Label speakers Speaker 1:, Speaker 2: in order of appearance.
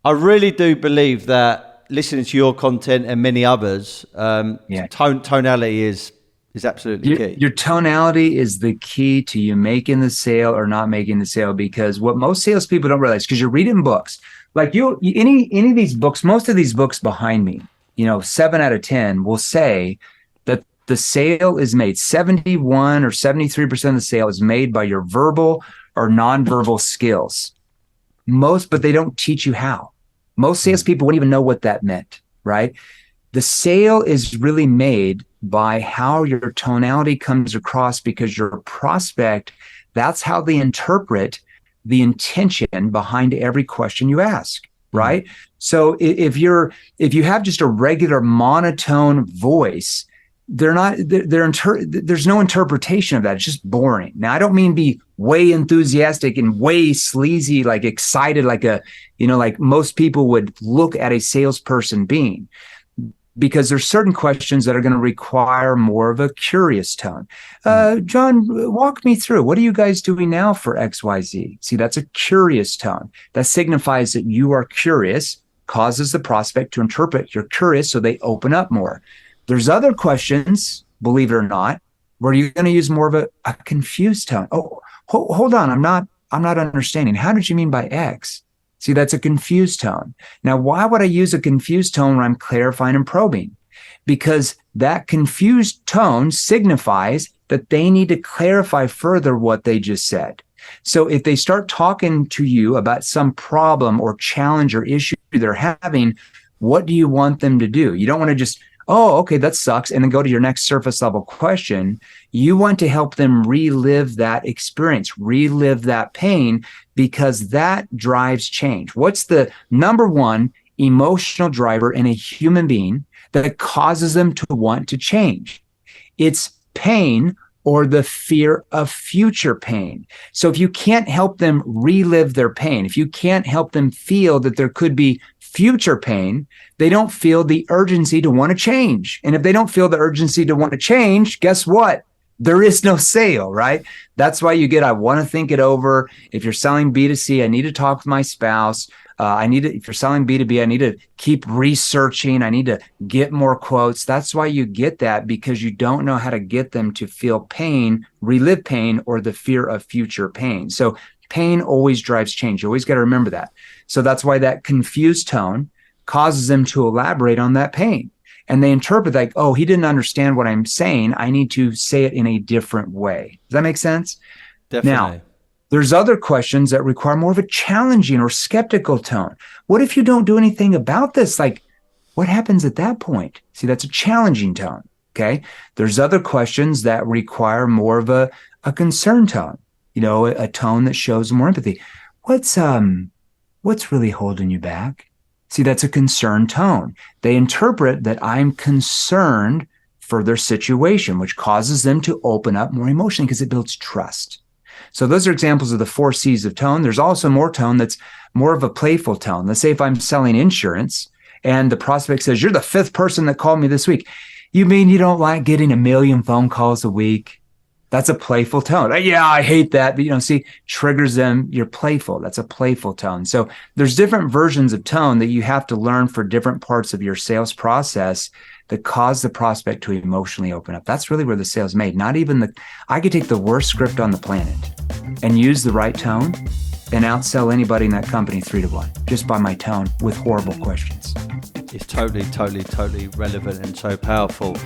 Speaker 1: I really do believe that listening to your content and many others, tonality is absolutely key.
Speaker 2: Your tonality is the key to you making the sale or not making the sale, because what most salespeople don't realize, because you're reading books, like any of these books, most of these books behind me, 7 out of 10 will say that the sale is made, 71 or 73% of the sale is made by your verbal or nonverbal skills. But they don't teach you how. Most salespeople wouldn't even know what that meant, right? The sale is really made by how your tonality comes across, because your prospect, that's how they interpret the intention behind every question you ask, right? So if you have just a regular monotone voice, there's no interpretation of that. It's just boring. Now, I don't mean be way enthusiastic and way sleazy, like excited, like like most people would look at a salesperson being, because there's certain questions that are going to require more of a curious tone. John, walk me through. What are you guys doing now for XYZ? See, that's a curious tone. That signifies that you are curious, causes the prospect to interpret you're curious, so they open up more. There's other questions, believe it or not, where you're going to use more of a confused tone. Oh, hold on. I'm not understanding. How did you mean by X? See, that's a confused tone. Now, why would I use a confused tone when I'm clarifying and probing? Because that confused tone signifies that they need to clarify further what they just said. So if they start talking to you about some problem or challenge or issue they're having, what do you want them to do? You don't want to just, oh, okay, that sucks, and then go to your next surface level question. You want to help them relive that experience, relive that pain, because that drives change. What's the number one emotional driver in a human being that causes them to want to change? It's pain or the fear of future pain. So if you can't help them relive their pain, if you can't help them feel that there could be future pain, they don't feel the urgency to want to change. And if they don't feel the urgency to want to change, guess what? There is no sale, right? That's why you get, I want to think it over. If you're selling B2C, I need to talk with my spouse. If you're selling B2B, I need to keep researching. I need to get more quotes. That's why you get that, because you don't know how to get them to feel pain, relive pain, or the fear of future pain. So pain always drives change. You always got to remember that. So that's why that confused tone causes them to elaborate on that pain. And they interpret like, oh, he didn't understand what I'm saying. I need to say it in a different way. Does that make sense?
Speaker 1: Definitely.
Speaker 2: Now, there's other questions that require more of a challenging or skeptical tone. What if you don't do anything about this? Like, what happens at that point? See, that's a challenging tone. Okay. There's other questions that require more of a concerned tone, a tone that shows more empathy. What's really holding you back? See, that's a concerned tone. They interpret that I'm concerned for their situation, which causes them to open up more emotionally because it builds trust. So those are examples of the 4 C's of tone. There's also more tone that's more of a playful tone. Let's say if I'm selling insurance and the prospect says, you're the 5th person that called me this week. You mean you don't like getting 1 million phone calls a week? That's a playful tone. Yeah, I hate that. But, triggers them. You're playful. That's a playful tone. So there's different versions of tone that you have to learn for different parts of your sales process that cause the prospect to emotionally open up. That's really where the sale's made. I could take the worst script on the planet and use the right tone and outsell anybody in that company 3-1 just by my tone with horrible questions.
Speaker 1: It's totally relevant and so powerful.